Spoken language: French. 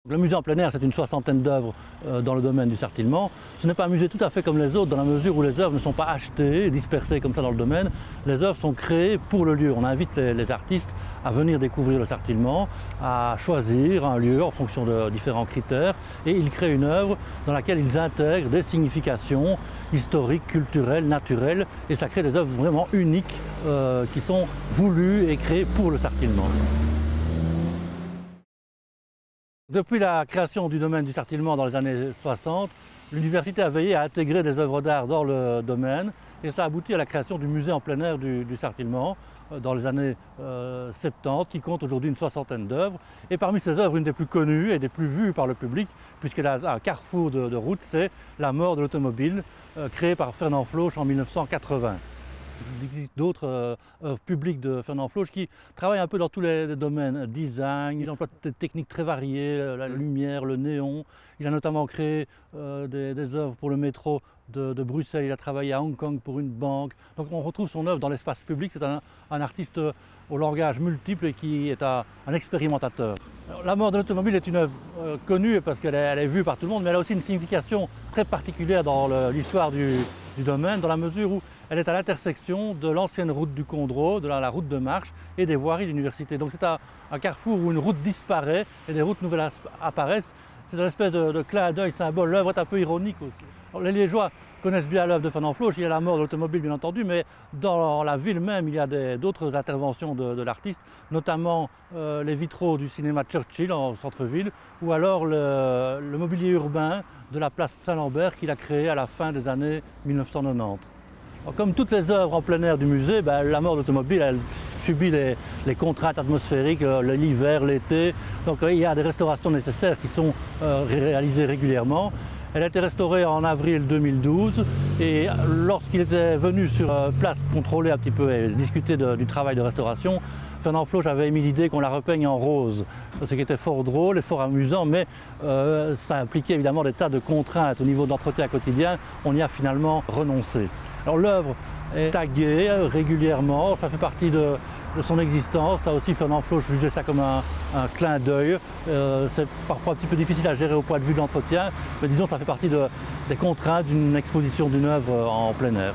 Le musée en plein air, c'est une soixantaine d'œuvres dans le domaine du Sartillement. Ce n'est pas un musée tout à fait comme les autres, dans la mesure où les œuvres ne sont pas achetées, dispersées comme ça dans le domaine. Les œuvres sont créées pour le lieu. On invite les artistes à venir découvrir le Sartillement, à choisir un lieu en fonction de différents critères, et ils créent une œuvre dans laquelle ils intègrent des significations historiques, culturelles, naturelles, et ça crée des œuvres vraiment uniques qui sont voulues et créées pour le Sartillement. Depuis la création du domaine du Sartillement dans les années 60, l'université a veillé à intégrer des œuvres d'art dans le domaine et cela a abouti à la création du musée en plein air du Sartillement dans les années 70 qui compte aujourd'hui une soixantaine d'œuvres. Et parmi ces œuvres, une des plus connues et des plus vues par le public, puisqu'elle a un carrefour de route, c'est La mort de l'automobile, créée par Fernand Floch en 1980. Il existe d'autres œuvres publiques de Fernand Floch qui travaillent un peu dans tous les domaines, design, il emploie des techniques très variées, la lumière, le néon. Il a notamment créé des œuvres pour le métro de Bruxelles, il a travaillé à Hong Kong pour une banque. Donc on retrouve son œuvre dans l'espace public, c'est un artiste au langage multiple et qui est un expérimentateur. Alors, La mort de l'automobile est une œuvre connue parce qu'elle est vue par tout le monde, mais elle a aussi une signification très particulière dans l'histoire du domaine, dans la mesure où elle est à l'intersection de l'ancienne route du Condro, de la route de marche et des voiries de l'université. Donc c'est un carrefour où une route disparaît et des routes nouvelles apparaissent. C'est une espèce de clin d'œil symbole. L'œuvre est un peu ironique aussi. Alors, les Liégeois connaissent bien l'œuvre de Fernand Floch, il y a La mort de l'automobile bien entendu, mais dans la ville même il y a d'autres interventions de l'artiste, notamment les vitraux du cinéma Churchill en centre-ville, ou alors le mobilier urbain de la place Saint-Lambert qu'il a créé à la fin des années 1990. Alors, comme toutes les œuvres en plein air du musée, La mort de l'automobile, elle subit les contraintes atmosphériques, l'hiver, l'été, donc il y a des restaurations nécessaires qui sont réalisées régulièrement. Elle a été restaurée en avril 2012 et lorsqu'il était venu sur place contrôler un petit peu et discuter du travail de restauration, Fernand Floch avait émis l'idée qu'on la repeigne en rose, ce qui était fort drôle et fort amusant, mais ça impliquait évidemment des tas de contraintes au niveau de l'entretien quotidien. On y a finalement renoncé. Alors l'œuvre est taguée régulièrement, ça fait partie de son existence. Ça aussi, Fernand Floch jugeait ça comme un clin d'œil. C'est parfois un petit peu difficile à gérer au point de vue de l'entretien, mais disons ça fait partie des contraintes d'une exposition d'une œuvre en plein air.